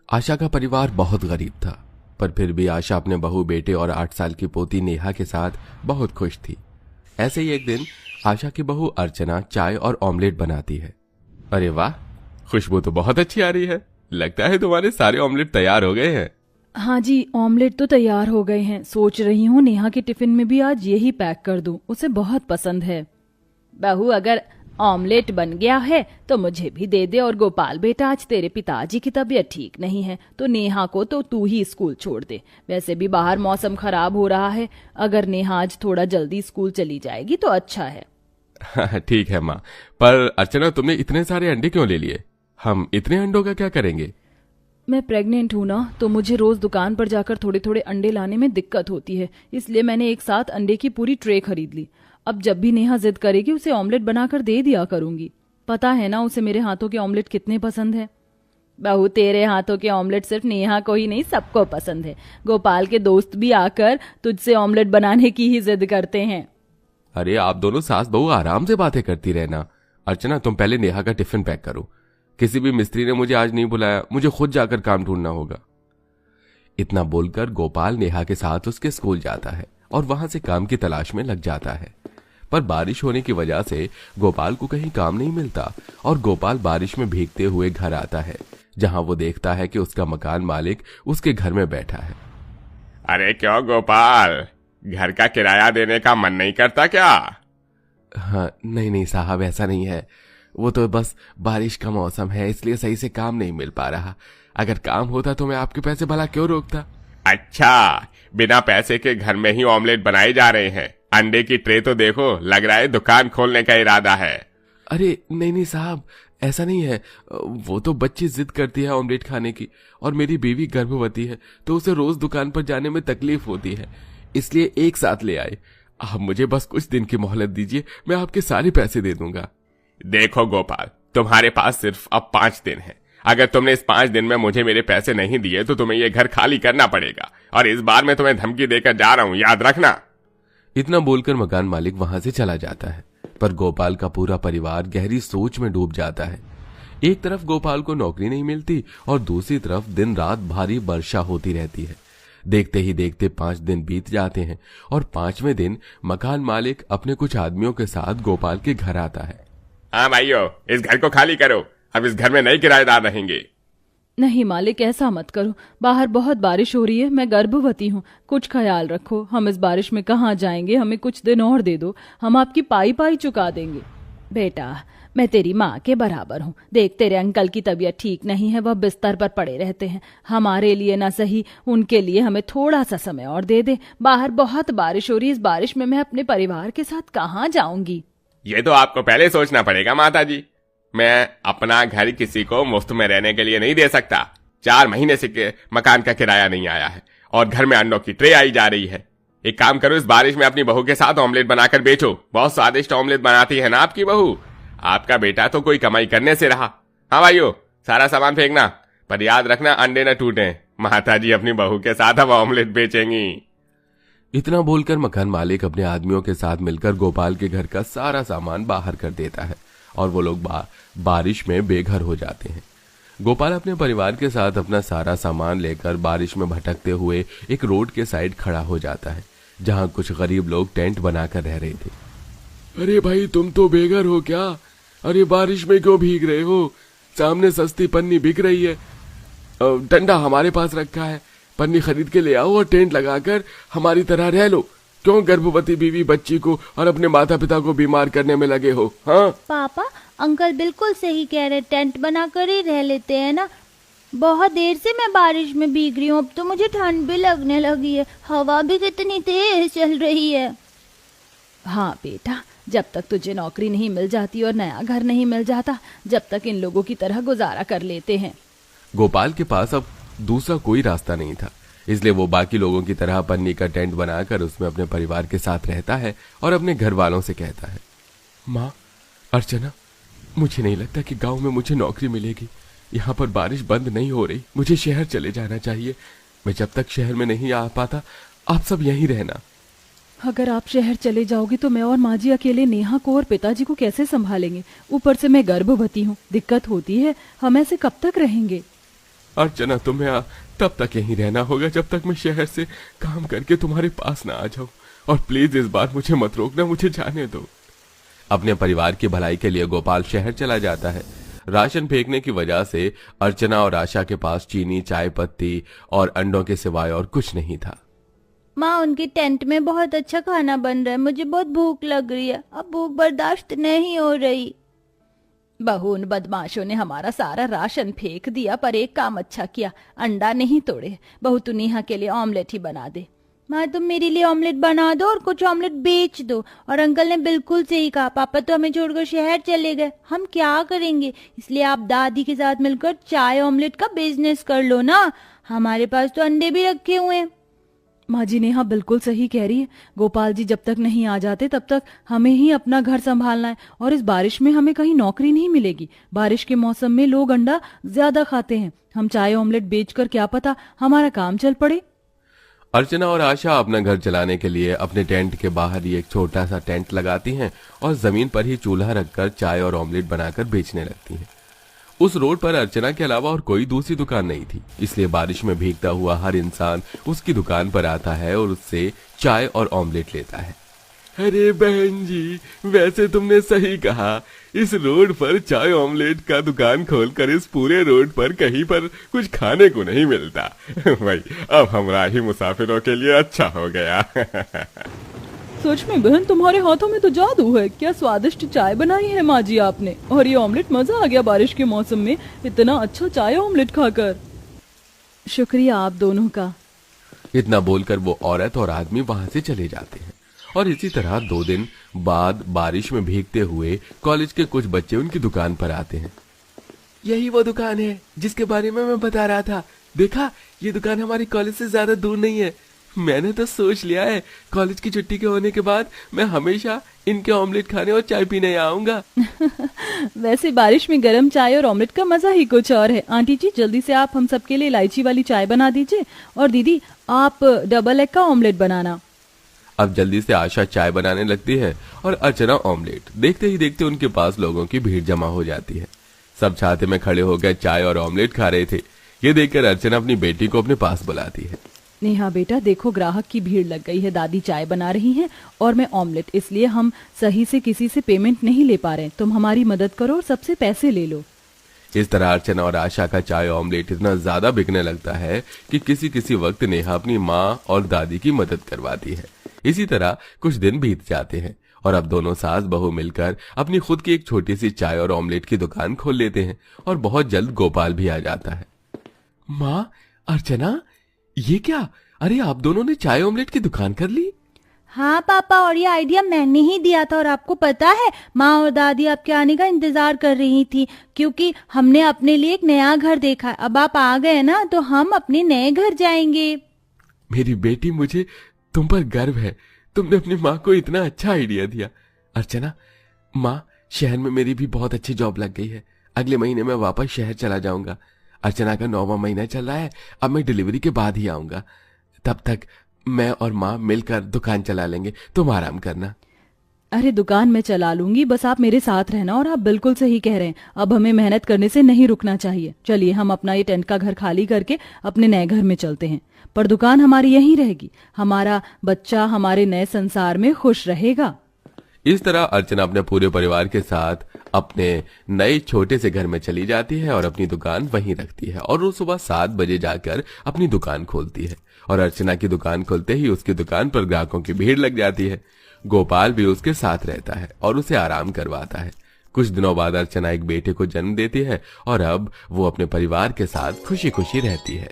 आशा का परिवार बहुत गरीब था, पर फिर भी आशा अपने बहू बेटे और 8 साल की पोती नेहा के साथ बहुत खुश थी। ऐसे ही एक दिन आशा की बहू अर्चना चाय और ऑमलेट बनाती है। अरे वाह, खुशबू तो बहुत अच्छी आ रही है। लगता है तुम्हारे सारे ऑमलेट तैयार हो गए हैं। हाँ जी, ऑमलेट तो तैयार हो गए हैं। सोच रही हूँ नेहा के टिफिन में भी आज यही पैक कर दूं, उसे बहुत पसंद है। बहू, अगर ऑमलेट बन गया है तो मुझे भी दे दे। और गोपाल बेटा, आज तेरे पिताजी की तबीयत ठीक नहीं है तो नेहा को तो तू ही स्कूल छोड़ दे। वैसे भी बाहर मौसम खराब हो रहा है, अगर नेहा आज थोड़ा जल्दी स्कूल चली जाएगी तो अच्छा है। ठीक है माँ, पर अर्चना तुमने इतने सारे अंडे क्यों ले लिए? हम इतने अंडों का क्या करेंगे? मैं प्रेग्नेंट हूँ ना, तो मुझे रोज दुकान पर जाकर थोड़े थोड़े अंडे लाने में दिक्कत होती है, इसलिए मैंने एक साथ अंडे की पूरी ट्रे खरीद ली। अब जब भी नेहा जिद करेगी उसे ऑमलेट बनाकर दे दिया करूंगी। पता है ना उसे मेरे हाथों के ऑमलेट कितने पसंद है। बहू, तेरे हाथों के ऑमलेट सिर्फ नेहा को ही नहीं, सबको पसंद है। गोपाल के दोस्त भी आकर तुझसे ऑमलेट बनाने की ही जिद करते हैं। अरे आप दोनों सास बहू आराम से बातें करती रहना। अर्चना, तुम पहले नेहा का टिफिन पैक करो। किसी भी मिस्त्री ने मुझे आज नहीं बुलाया, मुझे खुद जाकर काम ढूंढना होगा। इतना बोलकर गोपाल नेहा के साथ उसके स्कूल जाता है और वहां से काम की तलाश में लग जाता है। पर बारिश होने की वजह से गोपाल को कहीं काम नहीं मिलता और गोपाल बारिश में भीगते हुए घर आता है, जहां वो देखता है कि उसका मकान मालिक उसके घर में बैठा है। अरे क्यों गोपाल, घर का किराया देने का मन नहीं करता क्या? हाँ, नहीं साहब, ऐसा नहीं है। वो तो बस बारिश का मौसम है, इसलिए सही से काम नहीं मिल पा रहा। अगर काम होता तो मैं आपके पैसे भला क्यों रोकता? अच्छा, बिना पैसे के घर में ही ऑमलेट बनाए जा रहे हैं। अंडे की ट्रे तो देखो, लग रहा है दुकान खोलने का इरादा है। अरे नहीं साहब, ऐसा नहीं है। वो तो बच्ची जिद करती है ऑमलेट खाने की, और मेरी बीवी गर्भवती है तो उसे रोज दुकान पर जाने में तकलीफ होती है, इसलिए एक साथ ले आए। आप मुझे बस कुछ दिन की मोहलत दीजिए, मैं आपके सारे पैसे दे दूंगा। देखो गोपाल, तुम्हारे पास सिर्फ अब 5 दिन है। अगर तुमने इस 5 दिन में मुझे मेरे पैसे नहीं दिए तो तुम्हें ये घर खाली करना पड़ेगा, और इस बार मैं तुम्हें धमकी देकर जा रहा हूं, याद रखना। इतना बोलकर मकान मालिक वहां से चला जाता है, पर गोपाल का पूरा परिवार गहरी सोच में डूब जाता है। एक तरफ गोपाल को नौकरी नहीं मिलती और दूसरी तरफ दिन रात भारी वर्षा होती रहती है। देखते ही देखते 5 दिन बीत जाते हैं और 5वें दिन मकान मालिक अपने कुछ आदमियों के साथ गोपाल के घर आता है। हाँ भाइयों, इस घर को खाली करो, अब इस घर में नए किराएदार रहेंगे। नहीं मालिक, ऐसा मत करो। बाहर बहुत बारिश हो रही है, मैं गर्भवती हूँ, कुछ ख्याल रखो। हम इस बारिश में कहाँ जाएंगे, हमें कुछ दिन और दे दो, हम आपकी पाई पाई चुका देंगे। बेटा, मैं तेरी माँ के बराबर हूँ। देख, तेरे अंकल की तबीयत ठीक नहीं है, वह बिस्तर पर पड़े रहते हैं। हमारे लिए ना सही, उनके लिए हमें थोड़ा सा समय और दे दे। बाहर बहुत बारिश हो रही है, इस बारिश में मैं अपने परिवार के साथ कहाँ जाऊंगी? ये तो आपको पहले सोचना पड़ेगा माताजी। मैं अपना घर किसी को मुफ्त में रहने के लिए नहीं दे सकता। 4 महीने से मकान का किराया नहीं आया है और घर में अंडों की ट्रे आई जा रही है। एक काम करो, इस बारिश में अपनी बहू के साथ ऑमलेट बनाकर बेचो। बहुत स्वादिष्ट ऑमलेट बनाती है ना आपकी बहू। आपका बेटा तो कोई कमाई करने से रहा। हाँ भाइयों, सारा सामान फेंकना, पर याद रखना अंडे न टूटे। माताजी अपनी बहू के साथ अब ऑमलेट बेचेंगी। इतना बोलकर मकान मालिक अपने आदमियों के साथ मिलकर गोपाल के घर का सारा सामान बाहर कर देता है और वो लोग बारिश में बेघर हो जाते हैं। गोपाल अपने परिवार के साथ अपना सारा सामान लेकर बारिश में भटकते हुए एक रोड के साइड खड़ा हो जाता है, जहां कुछ गरीब लोग टेंट बनाकर रह रहे थे। अरे भाई, तुम तो बेघर हो क्या? अरे बारिश में क्यों भीग रहे हो? सामने सस्ती पन्नी बिक रही है, डंडा हमारे पास रखा है, पन्नी खरीद के ले आओ और टेंट लगाकर हमारी तरह रह लो। क्यों गर्भवती बीवी बच्ची को और अपने माता पिता को बीमार करने में लगे हो? हाँ पापा, अंकल बिल्कुल सही कह रहे, टेंट बनाकर ही रह लेते हैं ना। बहुत देर से मैं बारिश में भीग रही हूँ, अब तो मुझे ठंड भी लगने लगी है, हवा भी कितनी तेज चल रही है। हाँ बेटा, जब तक तुझे नौकरी नहीं मिल जाती और नया घर नहीं मिल जाता, जब तक इन लोगों की तरह गुजारा कर लेते हैं। गोपाल के पास अब दूसरा कोई रास्ता नहीं था, इसलिए वो बाकी लोगों की तरह पन्नी का टेंट बनाकर उसमें अपने परिवार के साथ रहता है और अपने घर वालों से कहता है, माँ, अर्चना, मुझे नहीं लगता कि गांव में मुझे नौकरी मिलेगी। यहाँ पर बारिश बंद नहीं हो रही, मुझे शहर चले जाना चाहिए। मैं जब तक शहर में नहीं आ पाता, आप सब यहीं रहना। अगर आप शहर चले जाओगे तो मैं और माँ जी अकेले नेहा को और पिताजी को कैसे संभालेंगे? ऊपर से मैं गर्भवती हूँ, दिक्कत होती है, हम ऐसे कब तक रहेंगे? अर्चना, तुम्हें तब तक यहीं रहना होगा जब तक मैं शहर से काम करके तुम्हारे पास ना आ जाऊं। और प्लीज इस बार मुझे मत रोकना, मुझे जाने दो। अपने परिवार की भलाई के लिए गोपाल शहर चला जाता है। राशन फेंकने की वजह से अर्चना और आशा के पास चीनी, चाय पत्ती और अंडों के सिवाय और कुछ नहीं था। माँ, उनके टेंट में बहुत अच्छा खाना बन रहा है, मुझे बहुत भूख लग रही है, अब भूख बर्दाश्त नहीं हो रही। बहू, उन बदमाशों ने हमारा सारा राशन फेंक दिया, पर एक काम अच्छा किया, अंडा नहीं तोड़े। बहू, तू नेहा के लिए ऑमलेट ही बना दे। माँ, तुम मेरे लिए ऑमलेट बना दो और कुछ ऑमलेट बेच दो। और अंकल ने बिल्कुल सही कहा, पापा तो हमें छोड़कर शहर चले गए, हम क्या करेंगे? इसलिए आप दादी के साथ मिलकर चाय ऑमलेट का बिजनेस कर लो ना, हमारे पास तो अंडे भी रखे हुए हैं। माँ जी, नेहा बिल्कुल सही कह रही है। गोपाल जी जब तक नहीं आ जाते तब तक हमें ही अपना घर संभालना है, और इस बारिश में हमें कहीं नौकरी नहीं मिलेगी। बारिश के मौसम में लोग अंडा ज्यादा खाते हैं। हम चाय ऑमलेट बेचकर क्या पता हमारा काम चल पड़े। अर्चना और आशा अपना घर चलाने के लिए अपने टेंट के बाहर ही एक छोटा सा टेंट लगाती हैं और जमीन पर ही चूल्हा रखकर चाय और ऑमलेट बनाकर बेचने लगती हैं। उस रोड पर अर्चना के अलावा और कोई दूसरी दुकान नहीं थी, इसलिए बारिश में भीगता हुआ हर इंसान उसकी दुकान पर आता है और उससे चाय और ऑमलेट लेता है। अरे बहन जी, वैसे तुमने सही कहा, इस रोड पर चाय ऑमलेट का दुकान खोलकर इस पूरे रोड पर कहीं पर कुछ खाने को नहीं मिलता। भाई, अब हमारा ही मुसाफिरों के लिए अच्छा हो गया। सच में बहन, तुम्हारे हाथों में तो जादू है। क्या स्वादिष्ट चाय बनाई है माँ जी आपने, और ये ऑमलेट, मजा आ गया बारिश के मौसम में इतना अच्छा चाय ऑमलेट खाकर। शुक्रिया आप दोनों का। इतना बोलकर वो औरत और आदमी वहां से चले जाते हैं। और इसी तरह 2 दिन बाद बारिश में भीगते हुए कॉलेज के कुछ बच्चे उनकी दुकान पर आते हैं। यही वो दुकान है जिसके बारे में मैं बता रहा था। देखा, ये दुकान हमारे कॉलेज से ज्यादा दूर नहीं है। मैंने तो सोच लिया है, कॉलेज की छुट्टी के होने के बाद मैं हमेशा इनके ऑमलेट खाने और चाय पीने आऊंगा। वैसे बारिश में गर्म चाय और ऑमलेट का मजा ही कुछ और है। आंटी जी, जल्दी से आप हम सबके लिए इलायची वाली चाय बना दीजिए, और दीदी आप डबल एग का ऑमलेट बनाना। अब जल्दी से आशा चाय बनाने लगती है और अर्चना ऑमलेट। देखते ही देखते उनके पास लोगों की भीड़ जमा हो जाती है। सब छाते में खड़े होकर चाय और ऑमलेट खा रहे थे। ये देखकर अर्चना अपनी बेटी को अपने पास बुलाती है। नेहा बेटा, देखो ग्राहक की भीड़ लग गई है, दादी चाय बना रही हैं और मैं ऑमलेट, इसलिए हम सही से किसी से पेमेंट नहीं ले पा रहे। तुम हमारी मदद करो और सबसे पैसे ले लो। इस तरह अर्चना और आशा का चाय ऑमलेट इतना ज्यादा बिकने लगता है कि किसी किसी वक्त नेहा अपनी माँ और दादी की मदद करवाती है। इसी तरह कुछ दिन बीत जाते हैं और अब दोनों सास बहू मिलकर अपनी खुद की एक छोटी सी चाय और ऑमलेट की दुकान खोल लेते हैं। और बहुत जल्द गोपाल भी आ जाता है। माँ, अर्चना, ये क्या? अरे, आप दोनों ने चाय ऑमलेट की दुकान कर ली? हाँ पापा, और ये आइडिया मैंने ही दिया था। और आपको पता है, माँ और दादी आपके आने का इंतजार कर रही थी, क्योंकि हमने अपने लिए एक नया घर देखा। अब आप आ गए ना, तो हम अपने नए घर जाएंगे। मेरी बेटी, मुझे तुम पर गर्व है। तुमने अपनी माँ को इतना अच्छा आइडिया दिया। अर्चना, माँ, शहर में मेरी भी बहुत अच्छी जॉब लग गई है। अगले महीने मैं वापस शहर चला जाऊंगा। अर्चना का 9वां महीना चल रहा है। अब मैं डिलीवरी के बाद ही आऊंगा। तब तक मैं और माँ मिलकर दुकान चला लेंगे, तुम आराम करना। अरे, दुकान मैं चला लूंगी, बस आप मेरे साथ रहना। और आप बिल्कुल सही कह रहे हैं, अब हमें मेहनत करने से नहीं रुकना चाहिए। चलिए, हम अपना ये टेंट का घर खाली करके अपने नए घर में चलते हैं, पर दुकान हमारी यहीं रहेगी। हमारा बच्चा हमारे नए संसार में खुश रहेगा। इस तरह अर्चना अपने पूरे परिवार के साथ अपने नए छोटे से घर में चली जाती है और अपनी दुकान वहीं रखती है। और वो सुबह 7 बजे जाकर अपनी दुकान खोलती है। और अर्चना की दुकान खुलते ही उसकी दुकान पर ग्राहकों की भीड़ लग जाती है। गोपाल भी उसके साथ रहता है और उसे आराम करवाता है। कुछ दिनों बाद अर्चना एक बेटे को जन्म देती है और अब वो अपने परिवार के साथ खुशी खुशी रहती है।